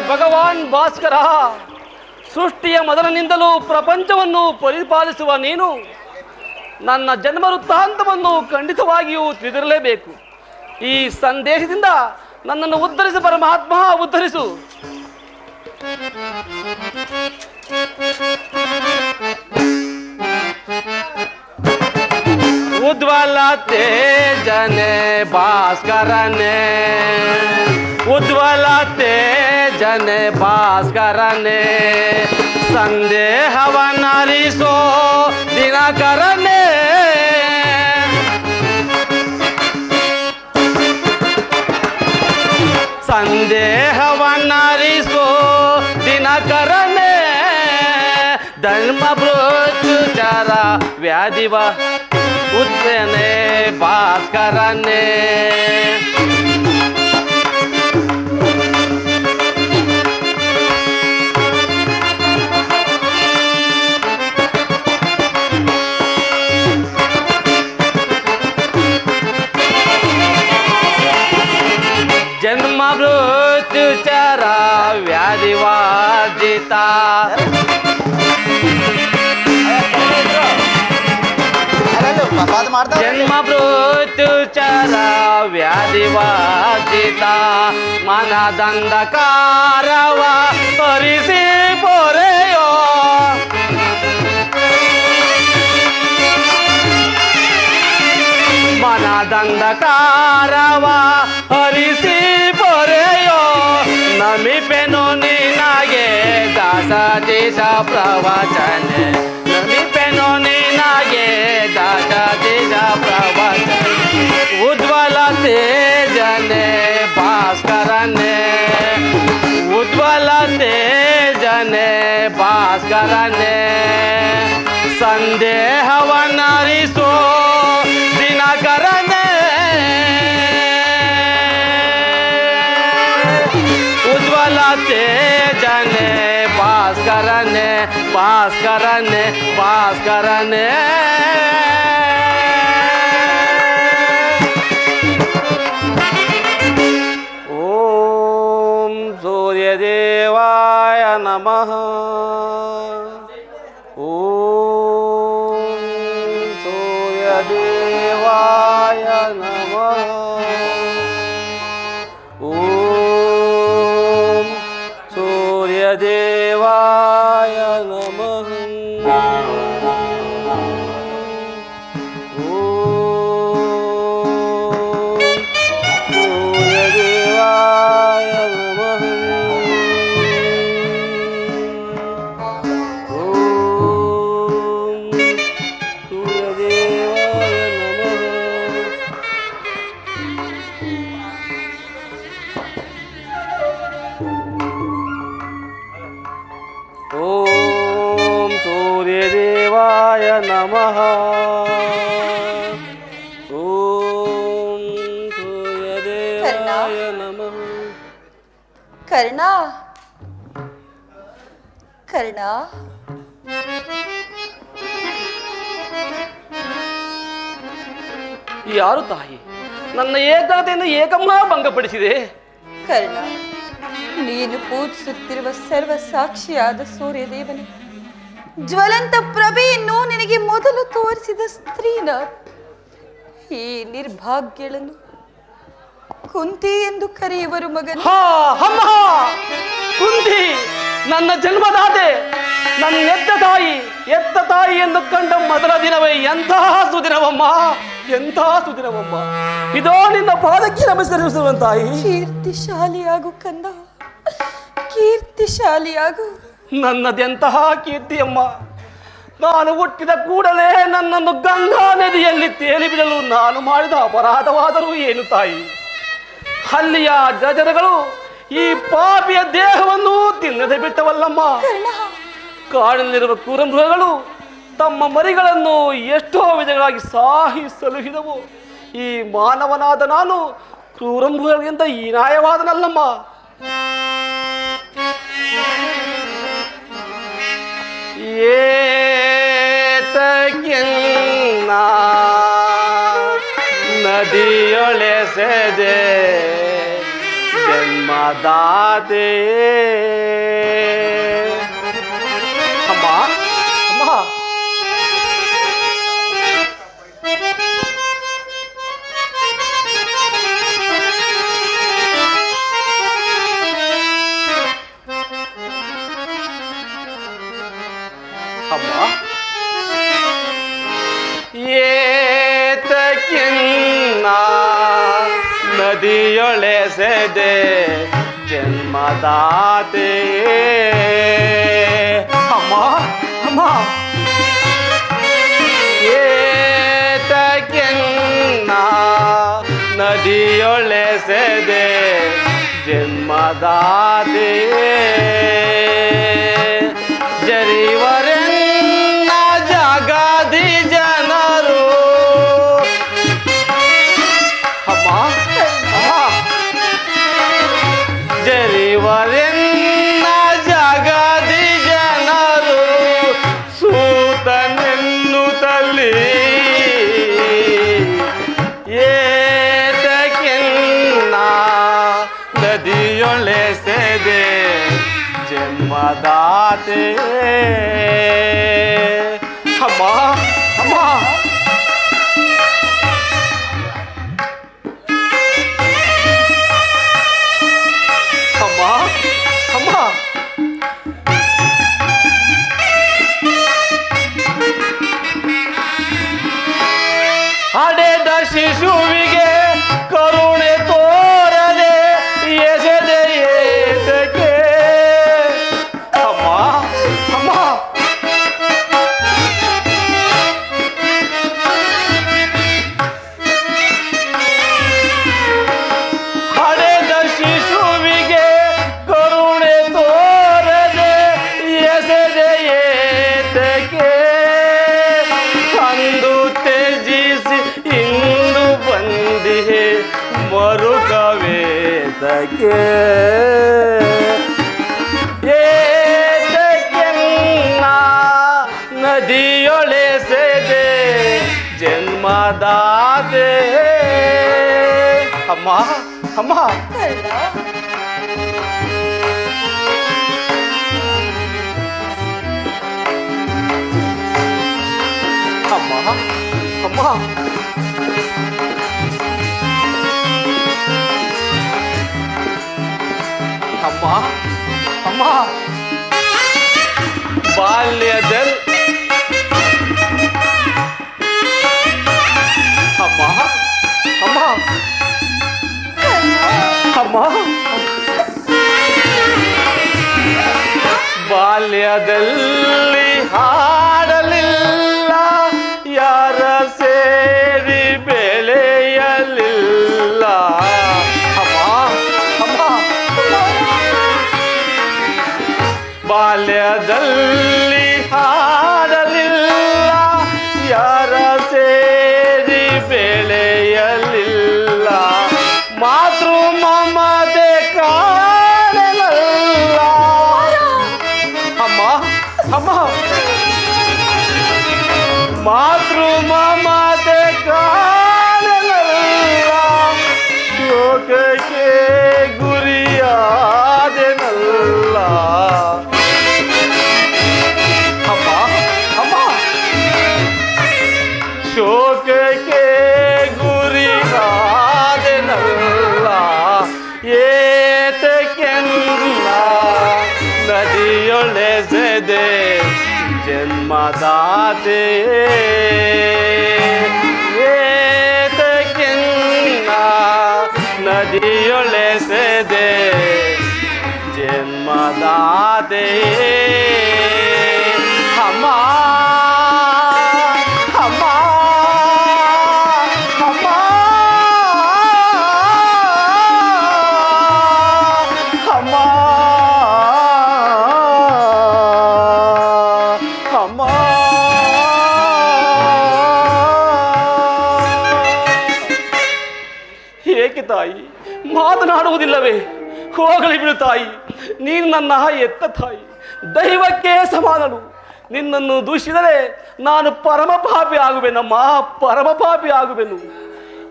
ಭಗವಾನ್ ಭಾಸ್ಕರ, ಸೃಷ್ಟಿಯ ಮೊದಲಿನಿಂದಲೂ ಪ್ರಪಂಚವನ್ನು ಪರಿಪಾಲಿಸುವ ನೀನು ನನ್ನ ಜನ್ಮ ವೃತ್ತಾಂತವನ್ನು ಖಂಡಿತವಾಗಿಯೂ ತಿಳಿದಿರಲೇಬೇಕು. ಈ ಸಂದೇಶದಿಂದ ನನ್ನನ್ನು ಉದ್ಧರಿಸು ಪರಮಾತ್ಮ, ಉದ್ಧರಿಸು. ಉಜ್ವಲ ತೇಜನೆ ಭಾಸ್ಕರನೆ, ಉಜ್ವಲ ತೇಜನೆ ಭಾಸ್ಕರನೆ, ಸಂದೇಹವನ್ನರಿಸೋ ದಿನಕರನೆ, ಸಂದೇಹವನ್ನರಿಸೋ ದಿನಕರನೆ, ಧರ್ಮ ಭ್ರಷ್ಟರ ವ್ಯಾಧಿವ ಉತ್ತನೆ ಭಾಸ್ಕರನೆ. ಜನ್ಮ ಮೃತ್ಯುಚರ ವ್ಯಾಧಿವಾರ್ಜಿತ, ಜನ್ಮ ಮೃತ್ಯುಚರ ವ್ಯಾಧಿವಾರ್ಜಿತ, ಮನದಂಧಕಾರವ ಪರಿಸಿ ಪೊರೆಯೋ, ಮನದಂಧಕಾರವ ಹರಿಸಿ ಪೊರೆಯೋ, ನಮಿಪೆನು ನಿನಗೆ ದಾಸ ದೇಶ ಪ್ರವಚನೆ, ನಮಿಪೆನು ನಿನಗೆ ದಾಸ ದೇಶ ಪ್ರವಚನೆ, ಉಜ್ವಲ ತೇಜನೆ ಭಾಸ್ಕರನೆ, ಉಜ್ವಲ ತೇಜನೆ ಭಾಸ್ಕರನೆ, ಸಂದೇಹವನ್ನರಿಸೋ ದಿನಕರನೆ, ಉಜ್ವಲ ತೇಜನೆ ಭಾಸ್ಕರನೆ, ಭಾಸ್ಕರನೆ ಭಾಸ್ಕರನೆ. ಓಂ ಸೂರ್ಯದೇವಾಯ ನಮಃ. ಓಂ ಸೂರ್ಯದೇವಾಯ ನಮಃ. ಓಂ ಸೂರ್ಯದೇವಾಯ ನಮಃ. ಓಂ ಸೂರ್ಯದೇವಾಯ ನಮಃ. ಓಂ ಸೂರ್ಯದೇವಾಯ ನಮಃ. ಕರ್ಣ, ಕರ್ಣ, ಯಾರು ತಾಯಿ? ನನ್ನ ಏಕತೆಯನ್ನು ಏಕಮ್ಮ ಭಂಗಪಡಿಸಿದೆ. ಕರ್ಣ, ನೀನು ಪೂಜಿಸುತ್ತಿರುವ ಸರ್ವ ಸಾಕ್ಷಿಯಾದ ಸೂರ್ಯದೇವನೇ, ಜ್ವಲಂತ ಪ್ರಭೆಯನ್ನು ನಿನಗೆ ಮೊದಲು ತೋರಿಸಿದ ಸ್ತ್ರೀನ ಈ ನಿರ್ಭಾಗ್ಯಳನ್ನು ಕುಂತಿ ಎಂದು ಕರೆಯುವರು ಮಗನ. ಕುಂತಿ ನನ್ನ ಜನ್ಮದಾತೆ, ನನ್ನ ಎತ್ತ ತಾಯಿ ಎಂದು ಕಂಡ ಮೊದಲ ದಿನವೇ ಎಂತಹ ಸುದಿನವಮ್ಮ, ಎಂತಹ ಸುದಿನವಮ್ಮ. ಇದೋ ನಿನ್ನ ಪಾದಕ್ಕೆ ನಮಸ್ಕರಿಸುವ ತಾಯಿ. ಕೀರ್ತಿಶಾಲಿಯಾಗು ಕಂದ, ಕೀರ್ತಿಶಾಲಿಯಾಗು. ನನ್ನದೆಂತಹ ಕೀರ್ತಿಯಮ್ಮ. ನಾನು ಹುಟ್ಟಿದ ಕೂಡಲೇ ನನ್ನನ್ನು ಗಂಗಾ ನದಿಯಲ್ಲಿ ತೇಲಿ ಬಿಡಲು ನಾನು ಮಾಡಿದ ಅಪರಾಧವಾದರೂ ಏನು ತಾಯಿ? ಅಲ್ಲಿಯ ಜಜರಗಳು ಈ ಪಾಪಿಯ ದೇಹವನ್ನು ತಿನ್ನದೆ ಬಿಟ್ಟವಲ್ಲಮ್ಮ. ಕಾಡಿನಲ್ಲಿರುವ ಕ್ರೂರಮೃಗಗಳು ತಮ್ಮ ಮರಿಗಳನ್ನು ಎಷ್ಟೋ ವಿಧಗಳಾಗಿ ಸಾಹಿ ಸಲುಹಿದವು. ಈ ಮಾನವನಾದ ನಾನು ಕ್ರೂರಮೃಗಗಳಿಂದ ಹೀನಾಯವಾದನಲ್ಲಮ್ಮ. ಏತಕ್ಕೆನ್ನ ನದಿಯೊಳೆಸೆದೆ ಜನ್ಮದಾತೆ ಅಮ್ಮ ಅಮ್ಮ ಅಮ್ಮ ಏತಕ್ಕಿನ್ನ ನದಿಯೊಳೆಸೆದೆ ಜನ್ಮದಾತೆ ಅಮ್ಮ ಅಮ್ಮ ಏತಕ್ಕಿನ್ನ ನದಿಯೊಳೆಸೆದೆ ಜನ್ಮದಾತೆ ಜರಿವರೆನ್ನ ಜಗದಿ ಜನರು ಅಮ್ಮ ಅಮ್ಮ ಜರಿವರೆನ್ನ ಜಗದಿ ಜನರು ಸೂತನೆನ್ನುತ್ತಲಿ ಏತಕ್ಕೆನ್ನ ನದಿಯೊಳೆಸೆದೆ ಜನ್ಮದಾತೆ ಅಮ್ಮ ಅಮ್ಮ ಅಮ್ಮ ಅಮ್ಮ ಹಡೆದ ಶಿಶುವಿಗೆ ಕರುಣೆ ತೋರದೆ ಎಸೆದೆ ಏತಕ್ಕೆ ಅಮ್ಮ ಅಮ್ಮ ಹಡೆದ ಶಿಶುವಿಗೆ ಕರುಣೆ ತೋರದೆ ಎಸೆದೆ ಏತಕ್ಕೆ ಅಂದು ತ್ಯಜಿಸಿ ಇಂದು ಬಂದಿಹೆ ಮರುಕವೇತಕ್ಕೆ ಏತಕ್ಕೆನ್ನ ನದಿಯೊಳೆಸೆದೆ ಜನ್ಮದಾತೆ ಅಮ್ಮ ಅಮ್ಮ ಕರ್ಣ ಅಮ್ಮ ಅಮ್ಮ ಅಮ್ಮ ಅಮ್ಮ ಬಾಲ್ಯದಲ್ಲಿ ಅಮ್ಮ ಅಮ್ಮ ಅಮ್ಮ ಬಾಲ್ಯದಲ್ಲಿ ಹಾಡಲಿಲ್ಲ ಯಾರ ಸೇರಿ ಬೆಳೆಯಲಿಲ್ಲ ಅಮ್ಮ ಅಮ್ಮ ಬಾಲ್ಯದಲ್ಲಿ ಹಾಡಲಿಲ್ಲ ಯಾರ ಸೇರಿ ಬೆಳೆಯಲಿಲ್ಲ ಮಾತೃ ಮಮತೆ ಕಾಣಲಿಲ್ಲ ಅಮ್ಮ ಅಮ್ಮ ಮಾತೃ ಮಮತೆ ಕಾಣಲಿಲ್ಲ ಶೋಕಕ್ಕೆ ಗುರಿಯಾದೆನಲ್ಲ ಅಮ್ಮ ಅಮ್ಮ ಶೋಕಕ್ಕೆ ಗುರಿಯಾದೆನಲ್ಲ ಏತಕ್ಕೆನ್ನ ನದಿಯೊಳೆಸೆದೆ ಜನ್ಮದಾತೆ ಏತಕ್ಕೆನ್ನ ನದಿಯೊಳೆಸೆದೆ ಜನ್ಮದಾತೆ ಅಮ್ಮ ಅಮ್ಮ ಅಮ್ಮ ಅಮ್ಮ ಅಮ್ಮ ಏಕೆ ತಾಯಿ ಮಾತನಾಡುವುದಿಲ್ಲವೇ? ಹೋಗಲಿ ಬಿಡು ತಾಯಿ, ನೀನು ನನ್ನ ಎತ್ತ ತಾಯಿ, ದೈವಕ್ಕೆ ಸಮಾನಳು. ನಿನ್ನನ್ನು ದೂಷಿಸಿದರೆ ನಾನು ಪರಮ ಪಾಪಿ ಆಗುವೆನಮ್ಮ, ಪರಮ ಪಾಪಿ ಆಗುವೆನು.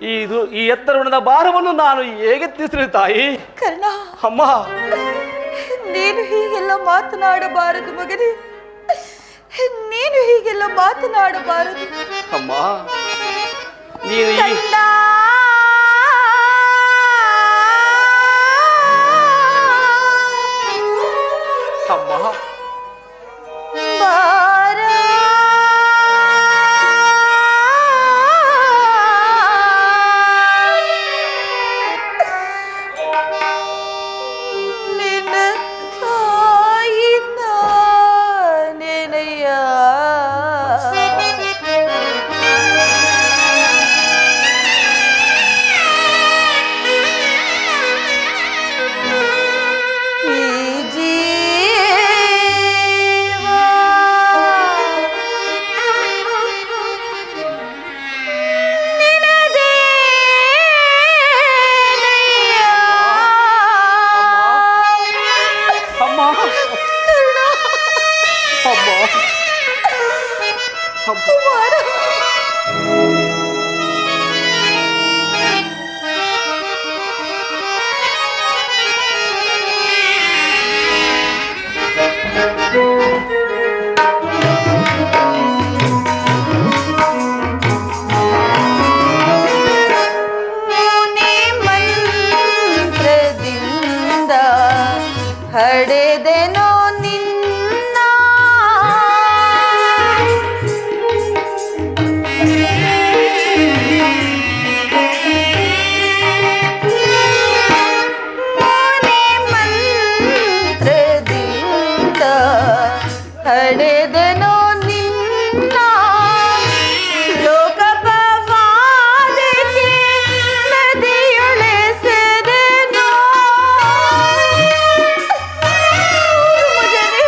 ಈ ಎತ್ತರವಣದ ಭಾರವನ್ನು ನಾನು ಹೇಗೆ ತಿಳಿಸಿದೆ ತಾಯಿ? ಕರ್ಣ, ಅಮ್ಮ, ನೀನು ಹೀಗೆಲ್ಲ ಮಾತನಾಡಬಾರದು ಮಗನೇ. ನೀನು ಹೀಗೆಲ್ಲ ಮಾತನಾಡಬಾರದು. ಅಮ್ಮ, ನೀನು ಕಂದ, ಅಮ್ಮ, ಬಾರ, ನಿನ್ನ ತಾಯಿ ನಾನೇನಯ್ಯ. ಈ ಜೀವ ನಿನದೇನಯ್ಯ. ಅಮ್ಮ, ಕರ್ಣ, ಅಮ್ಮ, ಅಮ್ಮ. ಕುಮಾರ, ಮುನಿ ಮಂತ್ರದಿಂದ ಹಡೆದೆನೋ ನಿನ್ನ. ಮುನಿ ಮಂತ್ರದಿಂದ ಹಡೆದೆನೋ ನಿನ್ನ. ಲೋಕಪವಾದಕ್ಕೆ ನದಿಯೊಳೆಸೆದೆನೋ. ಮಗನೇ,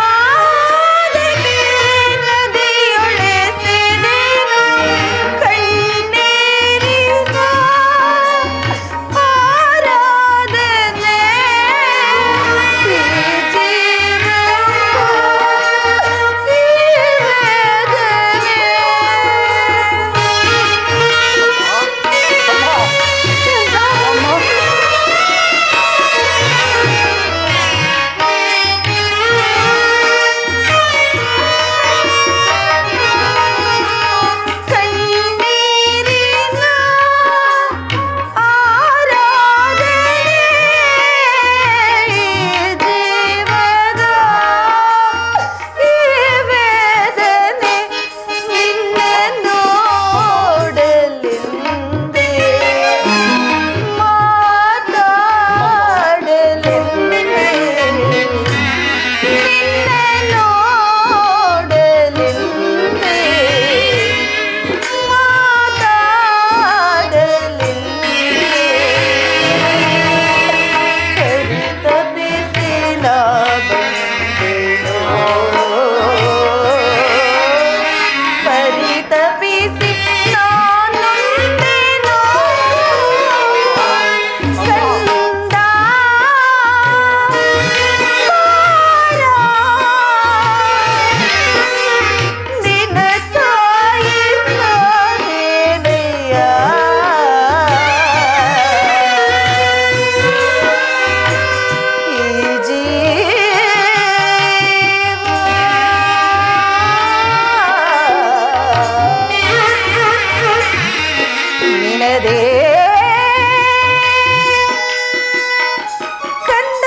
ಲೋಕಪವಾದಕ್ಕೆ ನದಿಯೊಳೆಸೆದೆನೋ. ಕಣ್ಣೀರಿನ ಆರಾಧನೆ ಈ ಜೀವವು ಈ ವೇದನೆ. ಕಣ್ಣೀರಿನ ಆರಾಧನೆ ಈ ಜೀವದ ಈ ವೇದನೆ. ನಿನ್ನ ನೋಡಲೆಂದೇ ಮಾತಾಡಲೆಂದೇ. ನಿನ್ನ ನೋಡಲೆಂದೇ ಪರಿತಪಿಸಿ ನಾನೊಂದೇನೋ. ಕಂದ, ಬಾರ, ನಿನ್ನ ತಾಯಿ ನಾನೇನಯ್ಯ. ಈ ಜೀವ ನಿನದೇ ಕಂದ.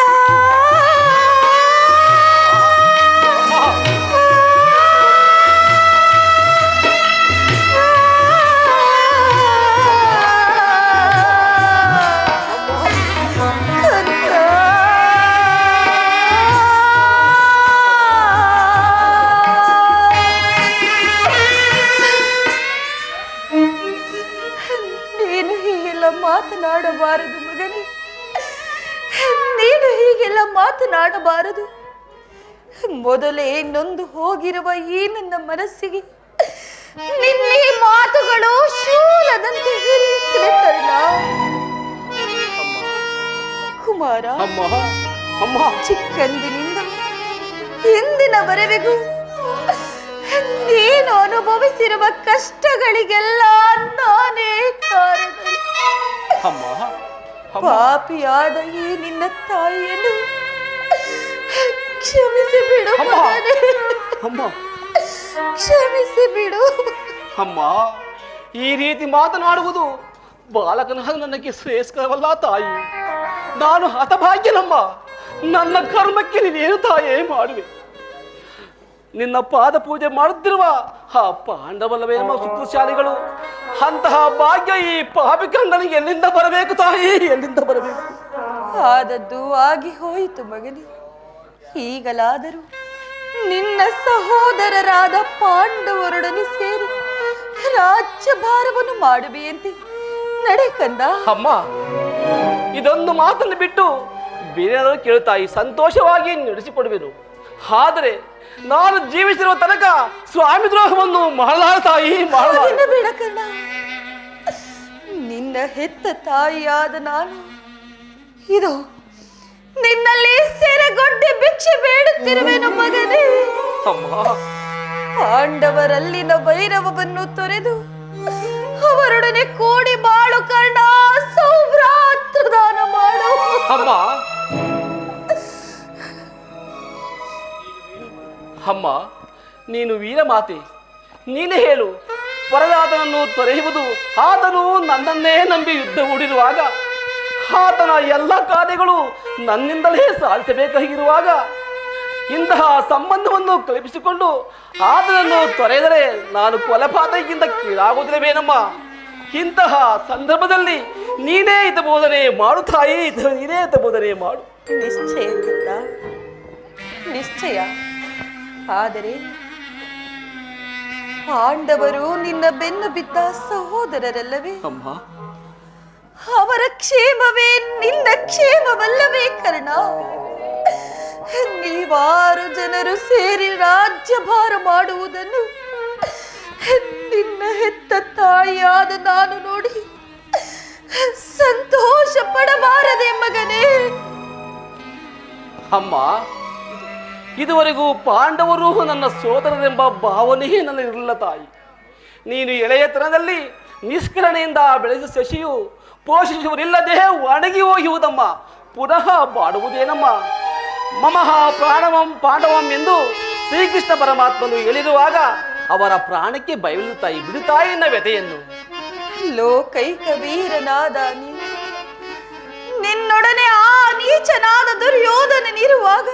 ನೀನು ಹೀಗೆಲ್ಲ ಮಾತನಾಡಬಾರದು ಮಗನೇ. ನೀನು ಹೀಗೆಲ್ಲ ಮಾತನಾಡಬಾರದು. ಮೊದಲೇ ನೊಂದು ಹೋಗಿರುವ ಈ ನನ್ನ ಮನಸ್ಸಿಗೆ ನಿನ್ನೆ ಮಾತುಗಳು ಶೂಲದಂತೆ ಹಿರಿಯುತ್ತಿವೆ ಕರ್ಣ. ಕುಮಾರ, ಅಮ್ಮ, ಅಮ್ಮ, ಚಿಕ್ಕಂದಿನಿಂದ ಇಂದಿನವರೆಗೂ ನೀನು ಅನುಭವಿಸಿರುವ ಕಷ್ಟಗಳಿಗೆಲ್ಲ ನಾನೇ ಕಾರಣ. ಅಮ್ಮ, ಪಾಪಿಯಾದ ಈ ನಿನ್ನ ತಾಯಿಯನ್ನು ಕ್ಷಮಿಸಿ ಬಿಡು ಅಮ್ಮ. ಅಮ್ಮ, ಕ್ಷಮಿಸಿ ಬಿಡು ಅಮ್ಮ. ಈ ರೀತಿ ಮಾತನಾಡುವುದು ಬಾಲಕನಾಗ ನನಗೆ ಶ್ರೇಷ್ಠವಲ್ಲ ತಾಯಿ. ನಾನು ಹತಭಾಗ್ಯನಮ್ಮ. ನನ್ನ ಕರ್ಮಕ್ಕೆ ನೀನೇನು ತಾಯೇ ಮಾಡುವೆ. ನಿನ್ನ ಪಾದ ಪೂಜೆ ಮಾಡುತ್ತಿರುವ ಆ ಪಾಂಡವಲ್ಲವೇ ನಮ್ಮ ಸುಕೃಶಾಲಿಗಳು. ಅಂತಹ ಭಾಗ್ಯ ಈ ಪಾಪಿ ಕಂಡನಿಗೆ ಎಲ್ಲಿಂದ ಬರಬೇಕು ತಾಯಿ, ಎಲ್ಲಿಂದ ಬರಬೇಕು? ಆದದ್ದು ಆಗಿ ಹೋಯಿತು ಮಗನೇ. ಈಗಲಾದರೂ ನಿನ್ನ ಸಹೋದರರಾದ ಪಾಂಡವರೊಡನೆ ಸೇರಿ ರಾಜ್ಯಭಾರವನ್ನು ಮಾಡುವೆಯಂತೆ. ನಡೆ ಕಂದ. ಅಮ್ಮ, ಇದೊಂದು ಮಾತನ್ನು ಬಿಟ್ಟು ಬೇರೆ ಕೇಳುತ್ತಾಯಿ ಸಂತೋಷವಾಗಿ ನಡೆಸಿಕೊಡುವೆನು. ಆದರೆ ನಾನು ಜೀವಿಸಿರುವ ತನಕ ಸ್ವಾಮಿ ದ್ರೋಹವನ್ನು ಮಾಡಲಾರ ತಾಯಿ, ಮಾಡಲಾರ. ಬೇಡ ಕರ್ಣ. ನಿನ್ನ ಹೆತ್ತ ತಾಯಿಯಾದ ನಾನು ಇದು ನಿನ್ನಲ್ಲಿ ಸೆರೆಗೊಡ್ಡಿ ಭಿಕ್ಷೆ ಬೇಡುತ್ತಿರುವೆನು ಮಗನೇ. ಅಮ್ಮ, ಪಾಂಡವರಲ್ಲಿನ ವೈರವವನ್ನು ತೊರೆದು ಅವರೊಡನೆ ಕೂಡಿ ಬಾಳು ಕರ್ಣ. ಸೌಭ್ರಾತೃದಾನ ಮಾಡು. ಅಮ್ಮ, ಅಮ್ಮ, ನೀನು ವೀರಮಾತೆ. ನೀನೇ ಹೇಳು, ಪರದಾತನನ್ನು ತೊರೆಯುವುದು. ಆತನು ನನ್ನನ್ನೇ ನಂಬಿ ಯುದ್ಧ ಹೂಡಿರುವಾಗ, ಆತನ ಎಲ್ಲ ಕಾರ್ಯಗಳು ನನ್ನಿಂದಲೇ ಸಾಧಿಸಬೇಕಾಗಿರುವಾಗ, ಇಂತಹ ಸಂಬಂಧವನ್ನು ಕಲ್ಪಿಸಿಕೊಂಡು ಆತನನ್ನು ತೊರೆದರೆ ನಾನು ಕೊಲೆಪಾತಕಿಂತ ಕೀಳಾಗುವುದಿಲ್ಲವೇನಮ್ಮ. ಇಂತಹ ಸಂದರ್ಭದಲ್ಲಿ ನೀನೇ ಇದ್ದ ಬೋಧನೆ ಮಾಡು ತಾಯಿ, ನೀನೇ ಇದ್ದ ಬೋಧನೆ ಮಾಡು. ನಿಶ್ಚಯ ಕಂದ, ನಿಶ್ಚಯ. ಆದರೆ ಪಾಂಡವರು ನಿನ್ನ ಬೆನ್ನು ಬಿದ್ದ ಸಹೋದರರಲ್ಲವೇ? ಅಮ್ಮ, ಅವರ ಕ್ಷೇಮವೇ ನಿನ್ನ ಕ್ಷೇಮವಲ್ಲವೇ ಕರ್ಣ? ನೀವಾರು ಜನರು ಸೇರಿ ರಾಜ್ಯಭಾರ ಮಾಡುವುದನ್ನು ನಿನ್ನ ಹೆತ್ತ ತಾಯಿಯಾದ ನಾನು ನೋಡಿ ಸಂತೋಷ ಪಡಬಾರದೆ ಮಗನೇ? ಅಮ್ಮ, ಇದುವರೆಗೂ ಪಾಂಡವರು ನನ್ನ ಸೋದರರೆಂಬ ಭಾವನೆಯೇ ನನಗಿರಲಿಲ್ಲ ತಾಯಿ. ನೀನು ಎಳೆಯತನದಲ್ಲಿ ನಿಷ್ಕರಣೆಯಿಂದ ಬೆಳೆದ ಶಶಿಯು ಪೋಷಿಸುವರಿಲ್ಲದೆ ಒಣಗಿ ಹೋಗುವುದಮ್ಮ, ಪುನಃ ಬಾಡುವುದೇನಮ್ಮ. ಮಮಃ ಪ್ರಾಣವಂ ಪಾಂಡವಂ ಎಂದು ಶ್ರೀಕೃಷ್ಣ ಪರಮಾತ್ಮನು ಹೇಳಿರುವಾಗ ಅವರ ಪ್ರಾಣಕ್ಕೆ ಬಯಲುತ್ತಾಯಿ ಬಿಡುತ್ತಾಯಿ ಎನ್ನ ವ್ಯಥೆಯನ್ನು. ಲೋಕೈಕ ವೀರನಾದ ನಿನ್ನೊಡನೆ ಆ ನೀಚನಾದ ದುರ್ಯೋಧನನಿರುವಾಗ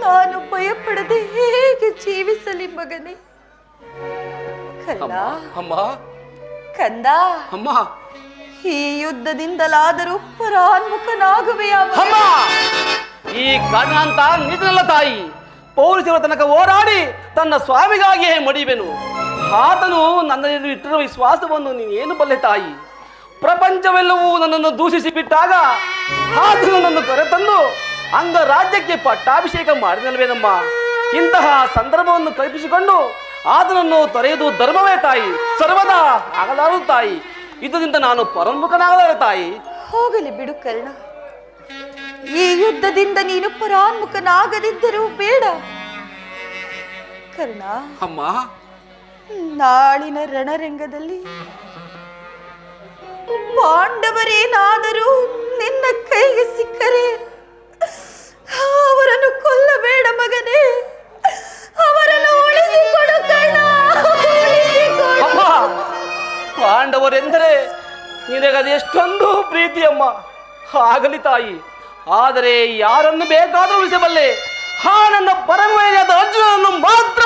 ನಾನು ಭಯಪಡದೆ ಹೇಗೆ ಜೀವಿಸಲಿ ಮಗನೇ? ಕಂದ, ಅಮ್ಮ, ಕಂದ, ಅಮ್ಮ, ಈ ಯುದ್ಧದಿಂದಲಾದರೂ ಪರಾನ್ಮುಖನಾಗುವೆಯಾ? ಅಮ್ಮ, ಈ ಕರ್ಣ ಅಂತ ನಿಜನಲ್ಲ ತಾಯಿ. ಪೌರುಷರ ತನಕ ಹೋರಾಡಿ ತನ್ನ ಸ್ವಾಮಿಗಾಗಿಯೇ ಮಡಿವೆನು. ಆತನು ನನ್ನಲ್ಲಿ ಇಟ್ಟಿರುವ ವಿಶ್ವಾಸವನ್ನು ನೀನೇನು ಬಲ್ಲೆ ತಾಯಿ. ಪ್ರಪಂಚವೆಲ್ಲವೂ ನನ್ನನ್ನು ದೂಷಿಸಿ ಬಿಟ್ಟಾಗ ಆತನು ನನ್ನ ಕರೆತಂದು ಅಂಗ ರಾಜ್ಯಕ್ಕೆ ಪಟ್ಟಾಭಿಷೇಕ ಮಾಡಿದಲ್ವೇನಮ್ಮ. ಇಂತಹ ಸಂದರ್ಭವನ್ನು ಕಲ್ಪಿಸಿಕೊಂಡು ಆತನನ್ನು ತೊರೆಯುವುದು ಧರ್ಮವೇ ತಾಯಿ, ಸರ್ವದಾ ಆಗಲಾರದು ತಾಯಿ. ಇದರಿಂದ ನಾನು ಪರಾನ್ಮುಖನಾಗಲಾರೆ ತಾಯಿ. ಹೋಗಲಿ ಬಿಡು ಕರ್ಣ. ಈ ಯುದ್ಧದಿಂದ ನೀನು ಪರಾನ್ಮುಖನಾಗದಿದ್ದರೂ ಬೇಡ ಕರ್ಣ. ಅಮ್ಮ, ನಾಳಿನ ರಣರಂಗದಲ್ಲಿ ಪಾಂಡವರೇನಾದರೂ ನಿನ್ನ ಕೈಗೆ ಸಿಕ್ಕರೆ ಅವರನ್ನು ಕೊಲ್ಲಬೇಡ ಮಗನೇ. ಅವರನ್ನು ಉಳಿಸಿಕೊಡು ಕರ್ಣ, ಉಳಿಸಿಕೊಡು. ಅಮ್ಮ, ಪಾಂಡವರೆಂದರೆ ನಿನಗದೆಷ್ಟೊಂದು ಪ್ರೀತಿಯಮ್ಮ. ಆಗಲಿ ತಾಯಿ, ಆದರೆ ಯಾರನ್ನು ಬೇಕಾದರೂ ಉಳಿಸಬಲ್ಲೆ. ನನ್ನ ಪರಮವೈರ್ಯದ ಅರ್ಜುನನನ್ನು ಮಾತ್ರ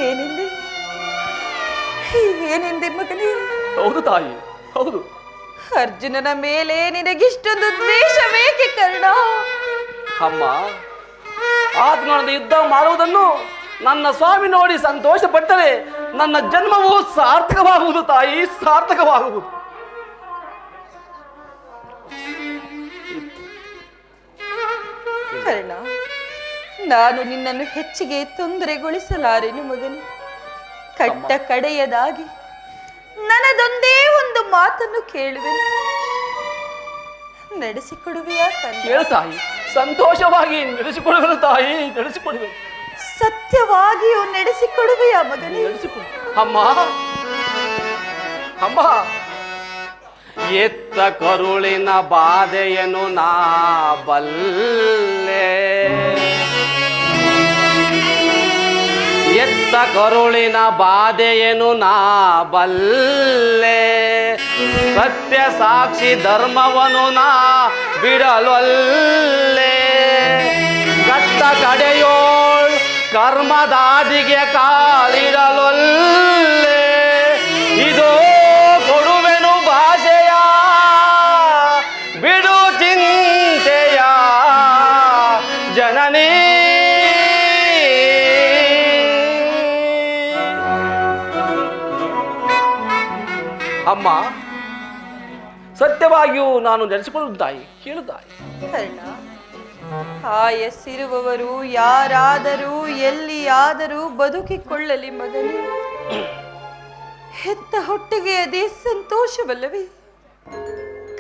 ಏನೆಂದೆ ಏನೆಂದೆ ಮಗನೇ? ಹೌದು ತಾಯಿ, ಹೌದು. ಅರ್ಜುನನ ಮೇಲೆ ನಿನಗಿಷ್ಟೊಂದು ದ್ವೇಷವೇಕೆ ಕರ್ಣ? ಅಮ್ಮ, ಆತನೊಂದಿಗೆ ಯುದ್ಧ ಮಾಡುವುದನ್ನು ನನ್ನ ಸ್ವಾಮಿ ನೋಡಿ ಸಂತೋಷ ಪಟ್ಟರೆ ನನ್ನ ಜನ್ಮವು ಸಾರ್ಥಕವಾಗುವುದು ತಾಯಿ, ಸಾರ್ಥಕವಾಗುವುದು. ಕರ್ಣ, ನಾನು ನಿನ್ನನ್ನು ಹೆಚ್ಚಿಗೆ ತೊಂದರೆಗೊಳಿಸಲಾರೆನು ಮಗನೇ. ಕಟ್ಟ ಕಡೆಯದಾಗಿ ನನ್ನದೊಂದೇ ಒಂದು ಮಾತನ್ನು ಕೇಳುವೆ. ನಡೆಸಿಕೊಡುವೆಯಾ ಕರ್ಣ? ಕೇಳು ತಾಯಿ, ಸಂತೋಷವಾಗಿ ನಡೆಸಿಕೊಡುವೆನು ತಾಯಿ, ನಡೆಸಿಕೊಡುವೆ. ಸತ್ಯವಾಗಿಯೂ ನಡೆಸಿಕೊಡುವೆಯಾ ಮಗನೇ? ನಡೆಸಿಕೊಡು. ಅಮ್ಮ ಅಮ್ಮ, ಎತ್ತ ಕರುಳಿನ ಬಾಧೆಯನ್ನು ನಾ ಬಲ್ಲೆ, ಎತ್ತ ಕರುಳಿನ ಬಾಧೆಯನ್ನು ನಾ ಬಲ್ಲೆ, ಸತ್ಯ ಸಾಕ್ಷಿ ಧರ್ಮವನ್ನು ನಾ ಬಿಡಲೊಲ್ಲೆ, ಕಟ್ಟ ಕಡೆಯೋಳ್ ಕರ್ಮದಾದಿಗೆ ಕಾಲಿಡಲೊಲ್ಲೆ, ಇದೋ ಕೊಡುವೆನು ಭಾಷೆಯ ಬಿಡು ಚಿಂತೆಯ ಜನನೇ. ಅಮ್ಮ, ಸತ್ಯವಾಗಿಯೂ ನಾನು ನಡೆಸಿಕೊಳ್ಳುವುದು ತಾಯಿ, ಕೇಳು ತಾಯಿ. ಕರ್ಣ, ಆಯಸ್ಸಿರುವವರು ಯಾರಾದರೂ ಎಲ್ಲಿಯಾದರೂ ಬದುಕಿಕೊಳ್ಳಲಿ ಮಗನೇ. ಹೆತ್ತ ಹೊಟ್ಟೆಗೆ ಅದೇ ಸಂತೋಷವಲ್ಲವೇ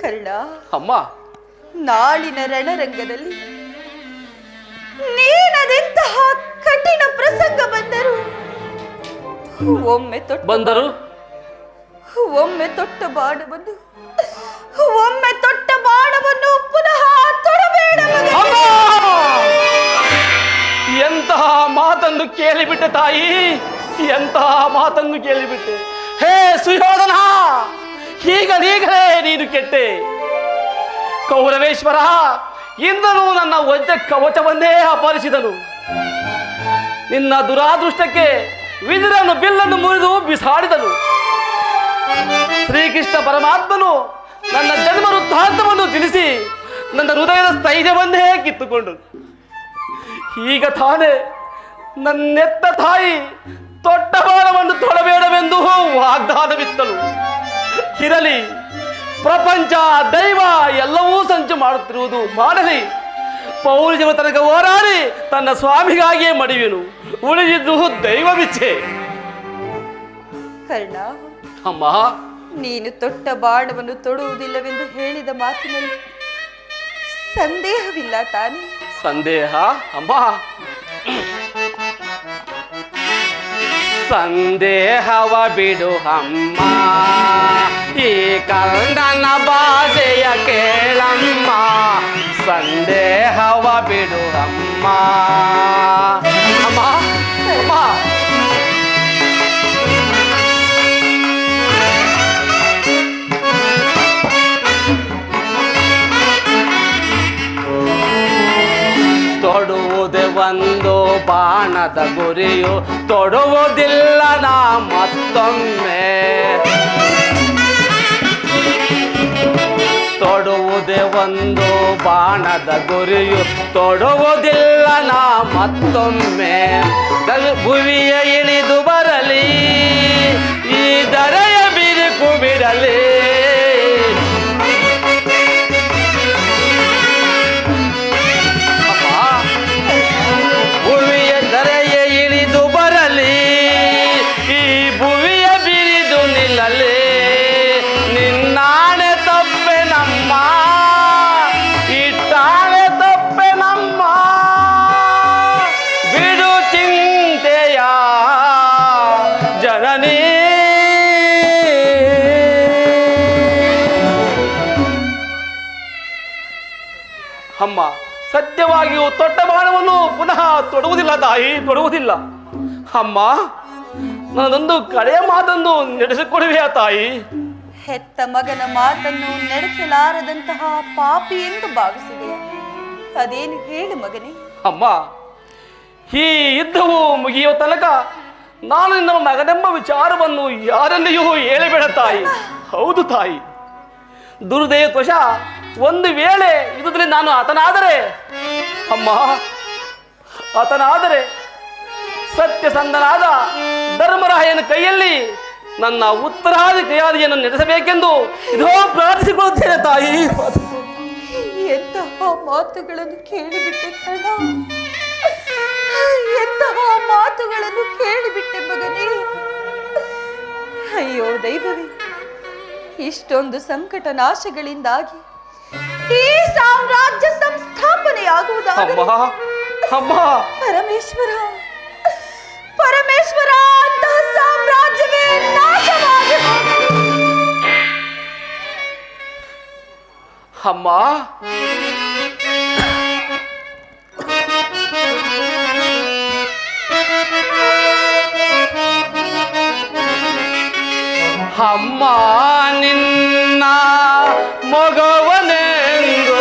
ಕರ್ಣ? ಅಮ್ಮ, ನಾಳಿನ ರಣರಂಗದಲ್ಲಿ ನೀನದೆಂತಹ ಕಠಿಣ ಪ್ರಸಂಗ ಬಂದರು ಒಮ್ಮೆ ಬಂದರು ಒಮ್ಮೆ ತೊಟ್ಟ ಬಾಣವನ್ನು ಪುನಃ ತೊಡಬೇಡ ಮಗನೇ. ಎಂತಹ ಮಾತನ್ನು ಕೇಳಿಬಿಟ್ಟೆ ತಾಯಿ, ಎಂತಹ ಮಾತನ್ನು ಕೇಳಿಬಿಟ್ಟೆ. ಹೇ ಸುಯೋಧನ, ಈಗಲೀಗಲೇ ನೀನು ಕೆಟ್ಟೆ. ಕೌರವೇಶ್ವರ ಇಂದನು ನನ್ನ ವಜ್ರ ಕವಚವನ್ನೇ ಅಪಹರಿಸಿದನು. ನಿನ್ನ ದುರಾದೃಷ್ಟಕ್ಕೆ ವಿದುರನು ಬಿಲ್ಲನ್ನು ಮುರಿದು ಬಿಸಾಡಿದನು. ಶ್ರೀಕೃಷ್ಣ ಪರಮಾತ್ಮನು ನನ್ನ ಜನ್ಮ ವೃತ್ತಾಂತವನ್ನು ತಿಳಿಸಿ ನನ್ನ ಹೃದಯದ ಸ್ಥೈರ್ಯವನ್ನೇ ಕಿತ್ತುಕೊಂಡು ಈಗ ತಾನೇ ನನ್ನೆತ್ತ ತಾಯಿ ತೊಟ್ಟ ಬಾಣವನ್ನು ತೊಡಬೇಡವೆಂದು ವಾಗ್ದಾನವಿತ್ತಲು. ಇರಲಿ, ಪ್ರಪಂಚ ದೈವ ಎಲ್ಲವೂ ಸಂಚು ಮಾಡುತ್ತಿರುವುದು ಮಾಡಲಿ. ಪೌರುಷವ ತನಕ ಹೋರಾಡಿ ತನ್ನ ಸ್ವಾಮಿಗಾಗಿಯೇ ಮಡಿವೆನು, ಉಳಿದಿದ್ದು ದೈವವಿಚ್ಛೆ. ಕರ್ಣ, ಅಮ್ಮ, ನೀನು ತೊಟ್ಟ ಬಾಣವನ್ನು ತೊಡುವುದಿಲ್ಲವೆಂದು ಹೇಳಿದ ಮಾತಿನಲ್ಲಿ ಸಂದೇಹವಿಲ್ಲ ತಾನೇ? ಸಂದೇಹ ಅಮ್ಮ, ಸಂದೇಹವ ಬಿಡು ಅಮ್ಮ, ಈ ಕರ್ಣನ ಬಾಧೆಯ ಕೇಳಮ್ಮ, ಸಂದೇಹವ ಬಿಡು ಅಮ್ಮ. ಅಮ್ಮ ಅಮ್ಮ, ತೊಡುವುದೇ ಒಂದು ಬಾಣದ ಗುರಿಯು, ತೊಡುವುದಿಲ್ಲ ನಾ ಮತ್ತೊಮ್ಮೆ. ತೊಡುವುದೇ ಒಂದು ಬಾಣದ ಗುರಿಯು, ತೊಡುವುದಿಲ್ಲ ನಾ ಮತ್ತೊಮ್ಮೆ. ಭುವಿಯ ಇಳಿದು ಬರಲಿ, ಈ ದರೆಯ ಬಿರುಕು ಬಿಡಲಿ. ಭುವಿಯ ದರೆಯ ಇಳಿದು ಬರಲಿ, ಈ ಭುವಿಯ ಬಿರಿದು ನಿಲ್ಲಲಿ. ನಿನ್ನಾಣೆ ತಪ್ಪೆ ನಮ್ಮ, ಇಟ್ಟಾಣೆ ತಪ್ಪೆ ನಮ್ಮ, ಬಿಡು ಚಿಂತೆಯ ಜನನಿ. ಅಮ್ಮ, ಸತ್ಯವಾಗಿಯೂ ತೊಟ್ಟ ಬಾಣವನ್ನು ಪುನಃ ತೊಡುವುದಿಲ್ಲ ತಾಯಿ, ತೊಡುವುದಿಲ್ಲ. ಅಮ್ಮ, ನನ್ನದೊಂದು ಕಡೆಯ ಮಾತನ್ನು ನಡೆಸಿಕೊಡುವೆಯಾ ತಾಯಿ? ಹೆತ್ತ ಮಗನ ಮಾತನ್ನು ನಡೆಸಲಾರದಂತಹ ಪಾಪಿ ಎಂದು ಭಾವಿಸಿದೆಯ? ಅದೇನು ಹೇಳು ಮಗನೇ. ಅಮ್ಮ, ಈ ಯುದ್ಧವು ಮುಗಿಯುವ ತನಕ ನಾನು ನಿನ್ನ ಮಗನೆಂಬ ವಿಚಾರವನ್ನು ಯಾರಲ್ಲಿಯೂ ಹೇಳಬೇಡ ತಾಯಿ. ಹೌದು ತಾಯಿ, ದುರ್ದೈವವಶ ಒಂದು ವೇಳೆ ಯುದ್ಧದಲ್ಲಿ ನಾನು ಆತನಾದರೆ, ಅಮ್ಮ ಆತನಾದರೆ ಸತ್ಯಸಂಧನಾದ ಧರ್ಮರಾಯನ ಕೈಯಲ್ಲಿ ನನ್ನ ಉತ್ತರಾಧಿಕಾರಿಯನ್ನು ನಡೆಸಬೇಕೆಂದು ಇದೋ ಪ್ರಾರ್ಥಿಸಿಕೊಳ್ಳುತ್ತೇನೆ ತಾಯಿ. ಎಂತಹ ಮಾತುಗಳನ್ನು ಕೇಳಿಬಿಟ್ಟೆ ಕಣ, ಎಂತಹ ಮಾತುಗಳನ್ನು ಕೇಳಿಬಿಟ್ಟೆ ಮಗನೇ. ಅಯ್ಯೋ ದೈವವೇ, ಇಷ್ಟೊಂದು ಸಂಕಟ ನಾಶಗಳಿಂದಾಗಿ ಈ ಸಾಮ್ರಾಜ್ಯ ಸಂಸ್ಥಾಪನೆಯಾಗುವುದಾದರೆ ಅಮ್ಮ ಪರಮೇಶ್ವರ ಪರಮೇಶ್ವರ ಅಂತಹ ಸಾಮ್ರಾಜ್ಯವೇ ನಾಶವಾಗಿ ಅಮ್ಮ ಅಮ್ಮ ನಿನ್ನ ಮಗವನೆಂದು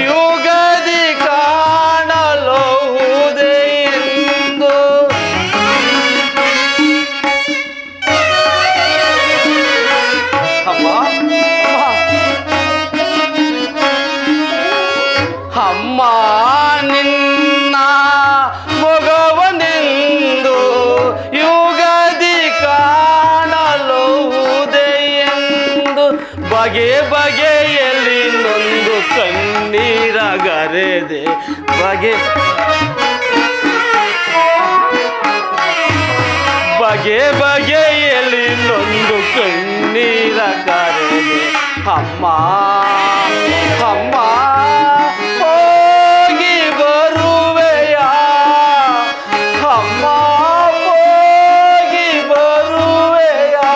ಯುಗದಿ ಕಾಣಲುವುದೇ ಎಂದು ಅಮ್ಮ ಅಮ್ಮ ನಿನ್ನ ಮಗವನೆಂದು ಯುಗದಿ ಕಾಣಲುವುದೇ ಎಂದು ಬಗೆ ಬಗೆಯಲ್ಲಿ ನೊಂದು ಕಣ್ಣೀರಗರೆದೆ ಬಗೆ ಬಗೆಯಲ್ಲಿ ನೊಂದು ಕಣ್ಣೀರಗರೆದೆ ಅಮ್ಮ ಅಮ್ಮ ಹೋಗಿ ಬರುವೆಯಾ ಅಮ್ಮ ಹೋಗಿ ಬರುವೆಯಾ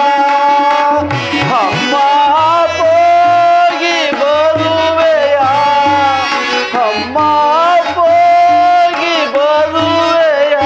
ಅಮ್ಮ ಹೋಗಿ ಬರುವೆಯಾ ಅಮ್ಮ ಹೋಗಿ ಬರುವೆಯಾ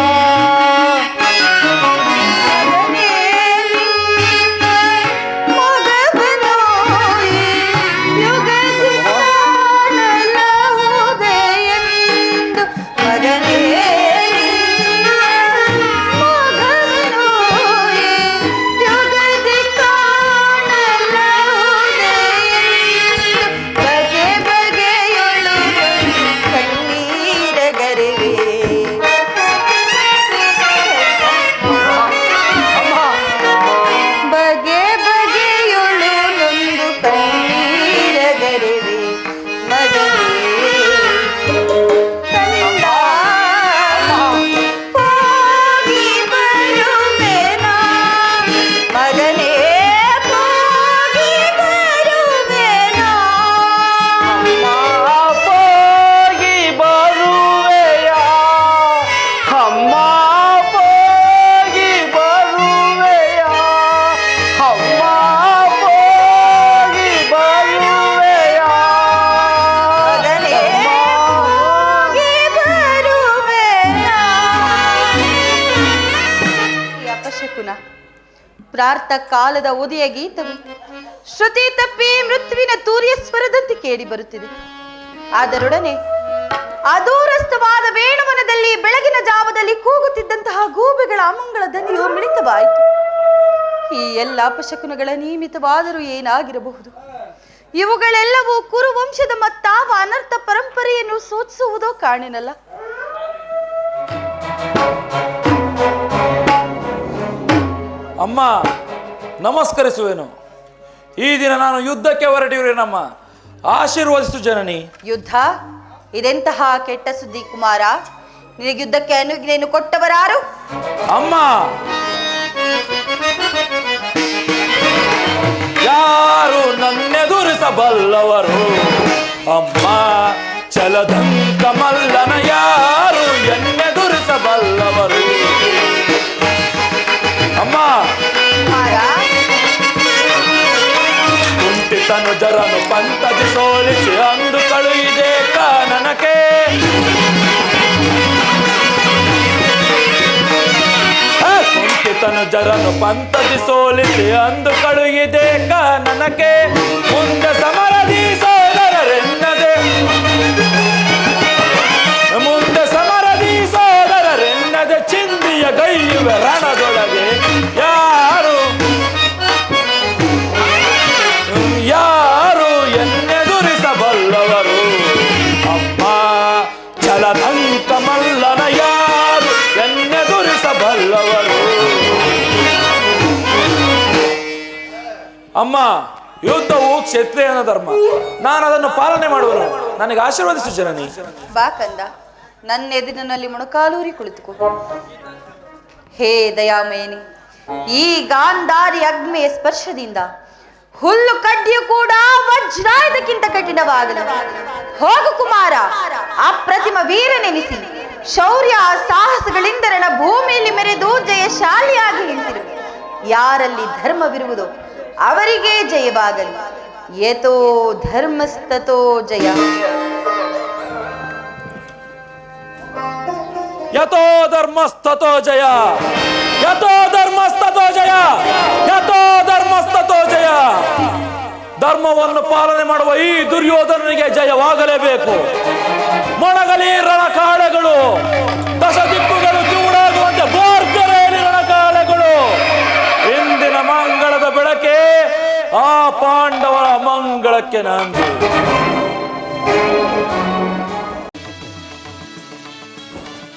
ಪ್ರಾರ್ಥ ಕಾಲದ ಉದಯ ಗೀತವು ಶ್ರುತಿ ತಪ್ಪಿ ಮೃತ್ಯುವಿನ ತೂರ್ಯ ಸ್ವರದಂತೆ ಕೇಳಿ ಬರುತ್ತಿದೆ. ಅದರೊಡನೆ ಅದೂರಸ್ಥವಾದ ವೇಣುವನದಲ್ಲಿ ಬೆಳಗಿನ ಜಾವದಲ್ಲಿ ಕೂಗುತ್ತಿದ್ದಂತಹ ಗೂಬೆಗಳ ಅಮಂಗಳ ದನಿಯು ಮಿಳಿತವಾಯಿತು. ಈ ಎಲ್ಲ ಅಪಶಕುನಗಳ ನಿಯಮಿತವಾದರೂ ಏನಾಗಿರಬಹುದು? ಇವುಗಳೆಲ್ಲವೂ ಕುರುವಂಶದ ಮತ್ತಾವ ಅನರ್ಥ ಪರಂಪರೆಯನ್ನು ಸೂಚಿಸುವುದೋ ಕಾಣಿನಲ್ಲ. ಅಮ್ಮ ನಮಸ್ಕರಿಸುವೆನು. ಈ ದಿನ ನಾನು ಯುದ್ಧಕ್ಕೆ ಹೊರಟಿರುವೆನಮ್ಮ, ಆಶೀರ್ವದಿಸು ಜನನಿ. ಯುದ್ಧ? ಇದೆಂತಹ ಕೆಟ್ಟ ಸುದ್ದಿ ಕುಮಾರ. ನಿನಗೆ ಯುದ್ಧಕ್ಕೆ ಅನುಜ್ಞೆಯನ್ನು ಕೊಟ್ಟವರಾರು? ಅಮ್ಮ, ಯಾರು ನನ್ನೆದುರಿಸಬಲ್ಲವರು? ಅಮ್ಮ, ಛಲದಂತ ಮಲ್ಲನ ಯಾರು ಎನ್ನೆದುರಿಸಬಲ್ಲವರು? ಅಮ್ಮ, ಕುಂಠಿತನು ಜರನು ಪಂಥದಿ ಸೋಲಿಸಿ ಅಂದು ಕಳುಹಿದೆ ಕಾನನಕ್ಕೆ. ಕುಂಠಿತನು ಜರನು ಪಂಥದಿ ಸೋಲಿಸಿ ಅಂದು ಕಳುಹಿದೆ ಕಾನನಕ್ಕೆ. ಮುಂದೆ ಸಮರದಿ ಸೋದರರೆನ್ನದೆ, ಮುಂದೆ ಸಮರದಿ ಸೋದರರೆನ್ನದೆ ಚಿಂದಿಯ ಗೈಯುವೆ ರಣದೊಳಗೆ. ಯಾರು ಎನ್ನೆದುರಿಸಬಲ್ಲವರು? ಅಮ್ಮ, ಛಲದಂತ ಮಲ್ಲನ ಯಾರು ಎನ್ನೆದುರಿಸಬಲ್ಲವರು? ಅಮ್ಮ, ಯುದ್ಧವು ಕ್ಷತ್ರಿಯನ ಧರ್ಮ, ನಾನು ಅದನ್ನು ಪಾಲನೆ ಮಾಡುವನು. ನನಗೆ ಆಶೀರ್ವದಿಸು ಜನನಿ. ಬಾ ಕಂದ, ನನ್ನ ಎದುರಿನಲ್ಲಿ ಮೊಣಕಾಲೂರಿ ಕುಳಿತುಕೋ. ಹೇ ದಯಾಮಯನಿ, ಈ ಗಾಂಧಾರಿ ಅಗ್ನಿಯ ಸ್ಪರ್ಶದಿಂದ ಹುಲ್ಲು ಕಡ್ಡಿಯು ಕೂಡ ವಜ್ರಾಯುಧಕ್ಕಿಂತ ಕಠಿಣವಾಗಲು. ಹೋಗು ಕುಮಾರ, ಅಪ್ರತಿಮ ವೀರನೆನಿಸಿ ಶೌರ್ಯ ಸಾಹಸಗಳಿಂದ ಭೂಮಿಯಲ್ಲಿ ಮೆರೆದು ಜಯಶಾಲಿಯಾಗಿ ನಿಂತಿರು. ಯಾರಲ್ಲಿ ಧರ್ಮವಿರುವುದೋ ಅವರಿಗೆ ಜಯವಾಗಲಿ. ಯತೋ ಧರ್ಮಸ್ತತೋ ಜಯ. ಯತೋ ಧರ್ಮಸ್ತತೋ ಜಯ, ಯತೋ ಧರ್ಮಸ್ತತೋ ಜಯ, ಯತೋ ಧರ್ಮಸ್ತತೋ ಜಯ. ಧರ್ಮವನ್ನು ಪಾಲನೆ ಮಾಡುವ ಈ ದುರ್ಯೋಧನನಿಗೆ ಜಯವಾಗಲೇಬೇಕು. ಮೊಣಗಲಿ ರಣಕಾಳೆಗಳು, ದಶ ದಿಕ್ಕುಗಳು ಕಿವುಡಾಗುವಂತೆ ಬೋರ್ಗರೆಯಲ್ಲಿ ರಣಕಾಳೆಗಳು. ಇಂದಿನ ಮಂಗಳದ ಬೆಳಕೆ ಆ ಪಾಂಡವರ ಮಂಗಳಕ್ಕೆ ನಂದಿ.